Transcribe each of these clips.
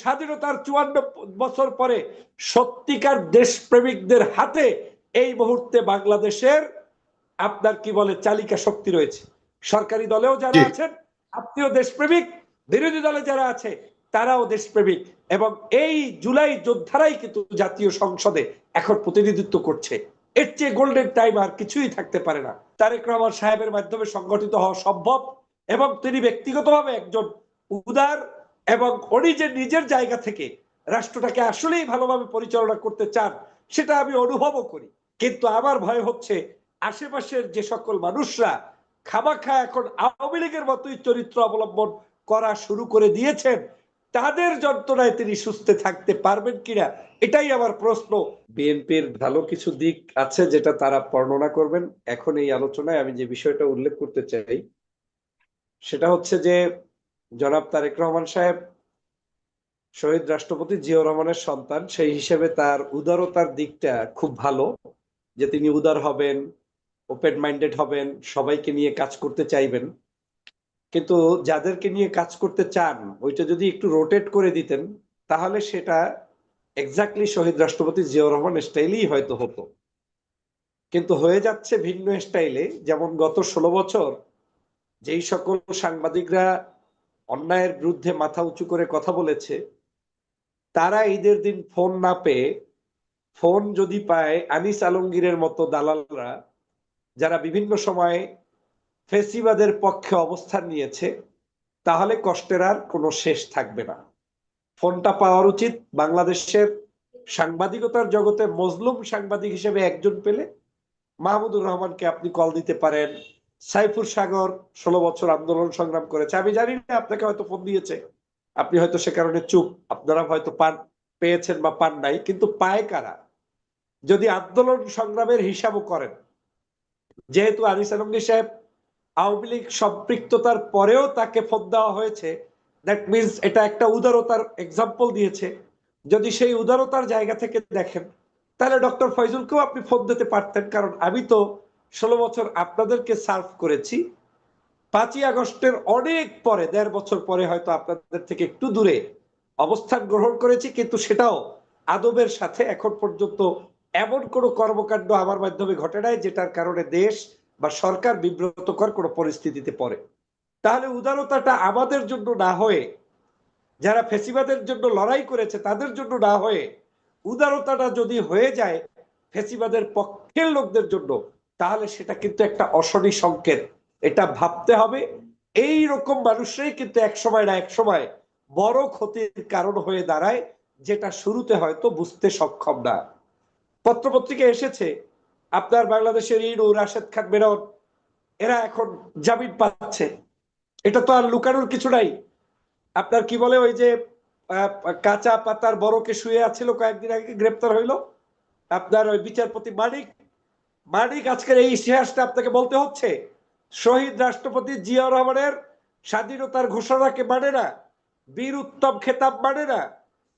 স্বাধীনতার 54 বছর পরে সত্যিকার দেশপ্রেমিকদের হাতে এই মুহূর্তে বাংলাদেশের আপনার কি বলে চালিকা শক্তি রয়েছে। সরকারি দলেও যারা আছেন আপনিও দেশপ্রেমিক, বিরোধী দলে যারা আছে তারাও দেশপ্রেমিক, এবং এই জুলাই যোদ্ধারাই কিন্তু জাতীয় সংসদে এখন প্রতিনিধিত্ব করছে। এর চেয়ে গোল্ডেন টাইম আর কিছুই থাকতে পারে না। তারেক রহমান সাহেবের মাধ্যমে সংগঠিত হওয়া সম্ভব, এবং তিনি ব্যক্তিগতভাবে একজন উদার এবং উনি যে নিজের জায়গা থেকে রাষ্ট্রটাকে আসলেই ভালোভাবে পরিচালনা করতে চান সেটা আমি অনুভবও করি। কিন্তু আমার ভয় হচ্ছে আশেপাশের যে সকল মানুষরা খামাখা এখন আওয়ামী লীগের মতোই চরিত্র অবলম্বন করা শুরু করে দিয়েছেন, তাদের যন্ত্রণায় তিনি সুস্থ থাকতে পারবেন কিনা এটাই আমার প্রশ্ন। বিএনপির ভালো কিছু দিক আছে যেটা তারা বর্ণনা করবেন। এখন এই আলোচনায় আমি যে বিষয়টা উল্লেখ করতে চাই সেটা হচ্ছে যে জনাব তারেক রহমান সাহেব শহীদ রাষ্ট্রপতি জিয়াউর রহমানের সন্তান, সেই হিসেবে তার উদারতার দিকটা খুব ভালো, যে তিনি উদার হবেন, ওপেন মাইন্ডেড হবেন, সবাইকে নিয়ে কাজ করতে চাইবেন। কিন্তু যাদেরকে নিয়ে কাজ করতে চান ওইটা যদি একটু রোটেট করে দিতেন তাহলে সেটা এক্স্যাক্টলি শহীদ রাষ্ট্রপতি জিয়াউর রহমান স্টাইলেই হয়তো হতো। কিন্তু হয়ে যাচ্ছে ভিন্ন স্টাইলে। যেমন গত 16 বছর যেই সকল সাংবাদিকরা অন্যায়ের বিরুদ্ধে মাথা উঁচু করে কথা বলেছে, তারা ঈদের দিন ফোন না পেয়ে ফোন যদি পায় আনিস আলমগীরের মতো দালালরা, যারা বিভিন্ন সময় ফেসিবাদের পক্ষে অবস্থান নিয়েছে, তাহলে কষ্টের আর কোনো শেষ থাকবে না। ফোনটা পাওয়ার উচিত বাংলাদেশের সাংবাদিকতার জগতে মজলুম সাংবাদিক হিসেবে একজন পেলে মাহমুদুর রহমানকে আপনি কল দিতে পারেন। সাইফুর সাগর 16 বছর আন্দোলন সংগ্রাম করেছে, আমি জানি না আপনাকে হয়তো ফোন দিয়েছে, আপনি হয়তো সে কারণে চুপ, আপনারা হয়তো পেয়েছেন বা পান নাই, কিন্তু পায় কারা? যদি আন্দোলন সংগ্রামের হিসাবও করেন, যেহেতু আনিস আলমগীর সাহেব আওয়ামী লীগ সম্পৃক্ততার পরেও তাকে ফোন দেওয়া হয়েছে, দ্যাট মিনস এটা একটা উদারতার এক্সাম্পল দিয়েছে। যদি সেই উদারতার জায়গা থেকে দেখেন তাহলে ডক্টর ফয়জুলকেও আপনি ফোন দিতে পারতেন, কারণ আমি তো 16 বছর আপনাদেরকে সার্ভ করেছি। 5ই আগস্টের অনেক পরে, 1.5 বছর পরে হয়তো আপনাদের থেকে একটু দূরে অবস্থান গ্রহণ করেছি, কিন্তু সেটাও আদবের সাথে। এখন পর্যন্ত এমন কোনো কর্মকাণ্ড আমার মাধ্যমে ঘটে নাই যেটার কারণে দেশ বা সরকার বিব্রতকর কোনো পরিস্থিতিতে পড়ে। তাহলে উদারতাটা আমাদের জন্য না হয়ে, যারা ফেসিবাদের জন্য লড়াই করেছে তাদের জন্য না হয়ে, উদারতাটা যদি হয়ে যায় ফেসিবাদের পক্ষের লোকদের জন্য, তাহলে সেটা কিন্তু একটা অশনি সংকেত। এটা ভাবতে হবে। এই রকম মানুষরাই কিন্তু এক সময় না এক সময় বড় ক্ষতির কারণ হয়ে দাঁড়ায়, যেটা শুরুতে হয়তো বুঝতে সক্ষম না। পত্রপত্রিকা এসেছে আপনার বাংলাদেশের ইনু, রাশেদ খান মেনন, এরা এখন জামিন পাচ্ছে। এটা তো আর লুকানোর কিছু নাই। আপনার কি বলে ওই যে কাঁচা পাতার বড়কে শুয়ে আছিল কয়েকদিন আগে গ্রেপ্তার হইল আপনার ওই বিচারপতি মানিক। মানিক আজকের এই ইতিহাসটা আপনাকে বলতে হচ্ছে, শহীদ রাষ্ট্রপতি জিয়াউর রহমানের স্বাধীনতার ঘোষণাকে মানে না, বীর উত্তম খেতাব মানে না,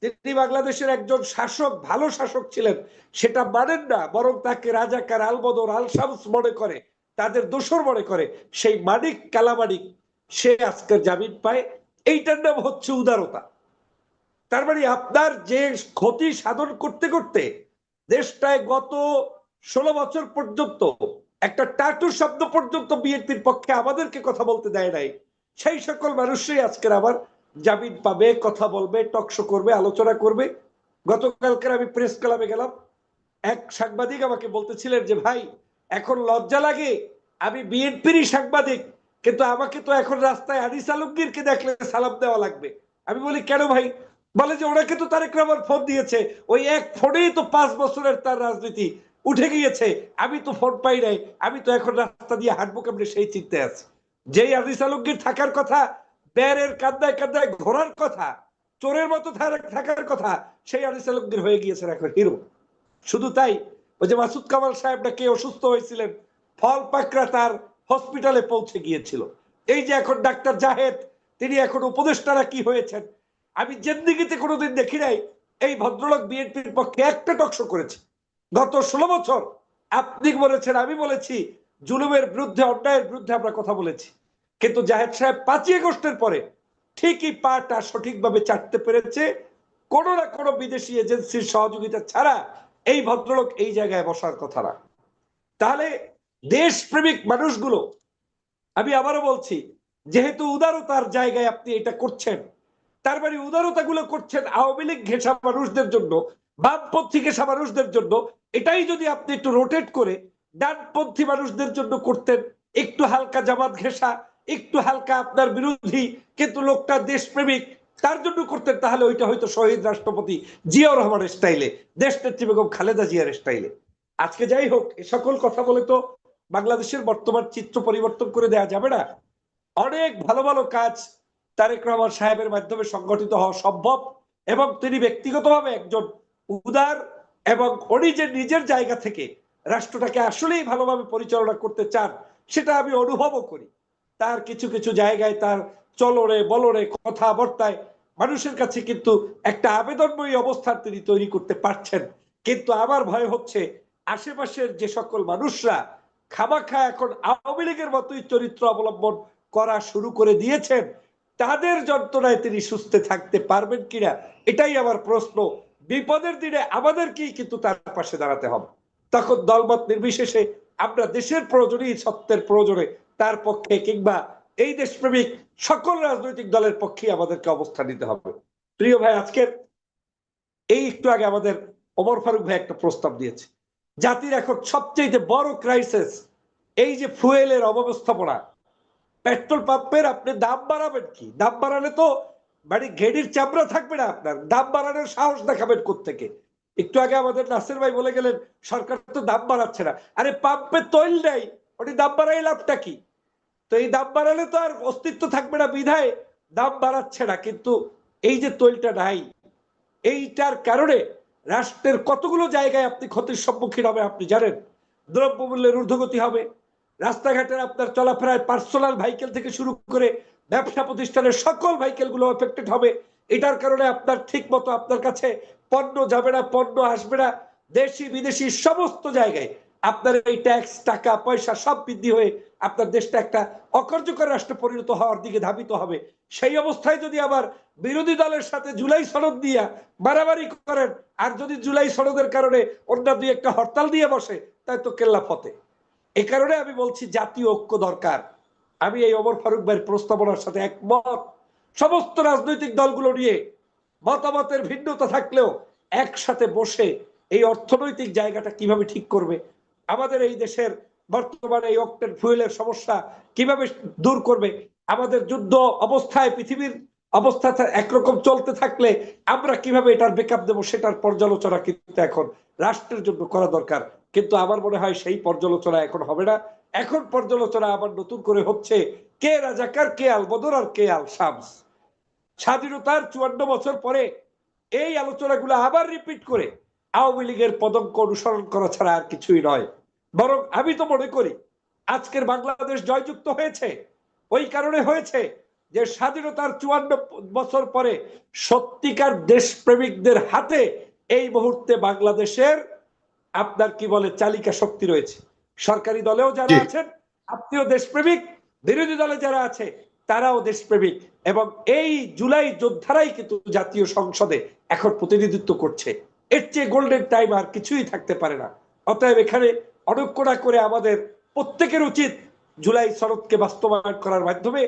তিনি বাংলাদেশের একজন শাসক, ভালো শাসক ছিলেন সেটা মানেন না, বরং তাকে রাজাকার, আলবদর, আল শামস মনে করে, তাদের দোসর মনে করে। সেই মানিক, কালামানিক, সে আজকের জামিন পায়। এইটার নাম হচ্ছে উদারতা। তার মানে আপনার যে ক্ষতি সাধন করতে করতে দেশটায় গত 16 বছর পর্যন্ত একটা টাটু শব্দ পর্যন্ত বিএনপির পক্ষে আমাদেরকে কথা বলতে দেয় নাই, সেই সকল মানুষই আজকের আবার জামিন পাবে, কথা বলবে, টকশো করবে, আলোচনা করবে। গতকালকে আমি প্রেস ক্লাবে গেলাম, এক সাংবাদিক আমাকে বলতেছিলেন যে ভাই এখন লজ্জা লাগে, আমি বিএনপিরই সাংবাদিক, কিন্তু আমাকে তো এখন রাস্তায় আনিস আলমগীরকে দেখলে সালাম দেওয়া লাগবে। আমি বলি কেন ভাই? বলে যে ওনাকে তো তারেক রহমান ফোন দিয়েছে, ওই এক ফোনেই তো 5 বছরের তার রাজনীতি উঠে গিয়েছে, আমি তো ফোন পাই নাই, আমি তো এখন রাস্তা দিয়ে হাঁটবো কেমনে সেই চিন্তায় আছে। যেই আনিস আলমগীর থাকার কথা, বেরের কান্দায় কান্দায় ঘোরার কথা, চোরের মতো থাকার কথা, সেই আনিস আলমগীর হয়ে গিয়েছেন এখন হিরো। শুধু তাই, ওই যে মাসুদ কামাল সাহেব নাকি অসুস্থ হয়েছিলেন, ফল পাকড়া তার হসপিটালে পৌঁছে গিয়েছিল। এই যে এখন ডাক্তার জাহেদ, তিনি এখন উপদেষ্টারা কি হয়েছেন, আমি জিন্দেগিতে কোনোদিন দেখি নাই এই ভদ্রলোক বিএনপির পক্ষে একটা টকশো করেছে। গত 16 বছর আপনি বলেছেন, আমি বলেছি, জুলুমের বিরুদ্ধে, অন্যায়ের বিরুদ্ধে আমরা কথা বলেছি, কিন্তু জাহেদ সাহেব 5ই আগস্টের পরে ঠিকই পাটা সঠিকভাবে চাটতে পেরেছে, কোনো না কোনো বিদেশি এজেন্সির সহযোগিতা ছাড়া এই ভদ্রলোক এই জায়গায় বসার কথা না। তাহলে দেশপ্রেমিক মানুষগুলো, আমি আবারও বলছি, যেহেতু উদারতার জায়গায় আপনি এটা করছেন, তার মানে উদারতা গুলো করছেন আওয়ামী লীগ ঘেঁষা মানুষদের জন্য, বামপন্থী ঘেঁষা মানুষদের জন্য। এটাই যদি আপনি একটু রোটেট করে ডানপন্থী মানুষদের জন্য করতেন, একটু হালকা জামাত ঘেঁষা, একটু হালকা আপনার বিরোধী কিন্তু লোকটা দেশপ্রেমিক, তার জন্য করতেন, তাহলে ওইটা হয়তো শহীদ রাষ্ট্রপতি জিয়াউর রহমানের স্টাইলে, দেশনেত্রী বেগম খালেদা জিয়ার স্টাইলে। আজকে যাই হোক, এ সকল কথা বলে তো বাংলাদেশের বর্তমান চিত্র পরিবর্তন করে দেওয়া যাবে না। অনেক ভালো ভালো কাজ তারেক রহমান সাহেবের মাধ্যমে সংগঠিত হওয়া সম্ভব, এবং তিনি ব্যক্তিগতভাবে একজন উদার, এবং উনি যে নিজের জায়গা থেকে রাষ্ট্রটাকে আসলেই ভালোভাবে পরিচালনা করতে চান সেটা আমি অনুভবও করি। তার কিছু কিছু জায়গায় তার চলরে বলরে কথাবার্তায় মানুষের কাছে কিন্তু একটা আবেদনময়ী অবস্থান তিনি তৈরি করতে পারছেন। কিন্তু আমার ভয় হচ্ছে আশেপাশের যে সকল মানুষরা খামাখা এখন আওয়ামী লীগের মতোই চরিত্র অবলম্বন করা শুরু করে দিয়েছেন, তাদের যন্ত্রণায় তিনি সুস্থ থাকতে পারবেন কিনা, এটাই আমার প্রশ্ন। বিপদের দিনে আমাদেরকেই কিন্তু তার পাশে দাঁড়াতে হবে। তখন দলমত নির্বিশেষে আমরা দেশের প্রয়োজনে, সত্যের প্রয়োজনে তার পক্ষে, কিংবা এই দেশপ্রেমিক সকল রাজনৈতিক দলের পক্ষে আমাদেরকে অবস্থান নিতে হবে। প্রিয় ভাই, আজকের এই একটু আগে আমাদের ওমর ফারুক ভাই একটা প্রস্তাব দিয়েছে, জাতির এখন সবচেয়ে বড় ক্রাইসিস এই যে ফুয়েলের অব্যবস্থাপনা। পেট্রোল পাম্পের আপনি দাম বাড়াবেন কি? দাম বাড়ালে তো মানে ঘেডির চামড়া থাকবে না আপনার, দাম বাড়ানোর সাহস দেখাবেন কোত্থেকে? একটু আগে আমাদের নাসির ভাই বলে গেলেন সরকার তো দাম বাড়াচ্ছে না। আরে পাম্পে তৈল নেই, ওটি দাম বাড়াই লাভটা কি? তো এই দাম বাড়ালে তো আর অস্তিত্ব থাকবে না, বিধায় দাম বাড়াচ্ছে না। কিন্তু এই যে তৈলটা নাই, এইটার কারণে রাষ্ট্রের কতগুলো জায়গায় আপনি ক্ষতির সম্মুখীন হবে আপনি জানেন। দ্রব্যমূল্যের ঊর্ধ্বগতি হবে, রাস্তাঘাটের আপনার চলাফেরায় পার্সোনাল ভেহিকেল থেকে শুরু করে ব্যবসা প্রতিষ্ঠানের সকল ভেহিকেল গুলো এফেক্টেড হবে। এটার কারণে আপনার ঠিক মতো আপনার কাছে পণ্য যাবে না, পণ্য আসবে না। দেশি বিদেশি সমস্ত জায়গায় আপনার এই ট্যাক্স, টাকা পয়সা সব বৃদ্ধি হয়ে আপনার দেশটা একটা অকার্যকর রাষ্ট্রে পরিণত হওয়ার দিকে ধাবিত হবে। সেই অবস্থায় যদি আবার বিরোধী দলের সাথে জুলাই সনদ দিয়ে বাড়াবাড়ি করেন, আর যদি জুলাই সনদের কারণে অন্য দুই একটা হরতাল দিয়ে বসে, তাই তো কেল্লা ফতে। এ কারণে আমি বলছি জাতীয় ঐক্য দরকার। আমি এই ওমর ফারুক ভাইয়ের প্রস্তাবনার সাথে একমত। সমস্ত রাজনৈতিক দলগুলো নিয়ে মতামতের ভিন্নতা থাকলেও একসাথে বসে এই অর্থনৈতিক জায়গাটা কিভাবে ঠিক করবে, আমাদের এই দেশের বর্তমানে এই অক্টেন ফুয়েলের সমস্যা কিভাবে দূর করবে, আমাদের যুদ্ধ অবস্থায় পৃথিবীর অবস্থা একরকম চলতে থাকলে আমরা কিভাবে এটার ব্যাকআপ দেবো, সেটার পর্যালোচনা কিন্তু এখন রাষ্ট্রের জন্য করা দরকার। কিন্তু আমার মনে হয় সেই পর্যালোচনা এখন হবে না। এখন পর্যালোচনা আবার নতুন করে হচ্ছে কে রাজাকার, কে আলবদর, আর কে আল শামস। স্বাধীনতার 54 বছর পরে এই আলোচনাগুলো আবার রিপিট করে আওয়ামী লীগের পদঙ্ক অনুসরণ করা ছাড়া আর কিছুই নয়। বরং আমি তো মনে করি আজকের বাংলাদেশ জয়যুক্ত হয়েছে ওই কারণে হয়েছে যে স্বাধীনতার 54 বছর পরে সত্যিকার দেশপ্রেমিকদের হাতে এই মুহূর্তে বাংলাদেশের আপনার কি বলে চালিকা শক্তি রয়েছে। সরকারি দলেও যারা আছেন আপনিও দেশপ্রেমিক, বিরোধী দলে যারা আছে তারাও দেশপ্রেমিক, এবং এই জুলাই যোদ্ধারাই কিন্তু জাতীয় সংসদে এখন প্রতিনিধিত্ব করছে। এর চেয়ে গোল্ডেন টাইম আর কিছুই থাকতে পারে না। অতএব এখানে অনৈক্যতা করে আমাদের প্রত্যেকের উচিত জুলাই সনদকে বাস্তবায়ন করার মাধ্যমে,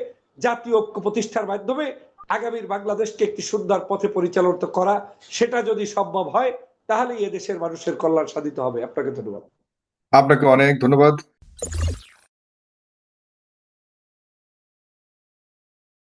জাতীয় ঐক্য প্রতিষ্ঠার মাধ্যমে আগামীর বাংলাদেশকে একটি সুন্দর পথে পরিচালিত করা। সেটা যদি সম্ভব হয় তাহলে এদেশের মানুষের কল্যাণ সাধিত হবে। আপনাকে ধন্যবাদ। আপনাকে অনেক ধন্যবাদ।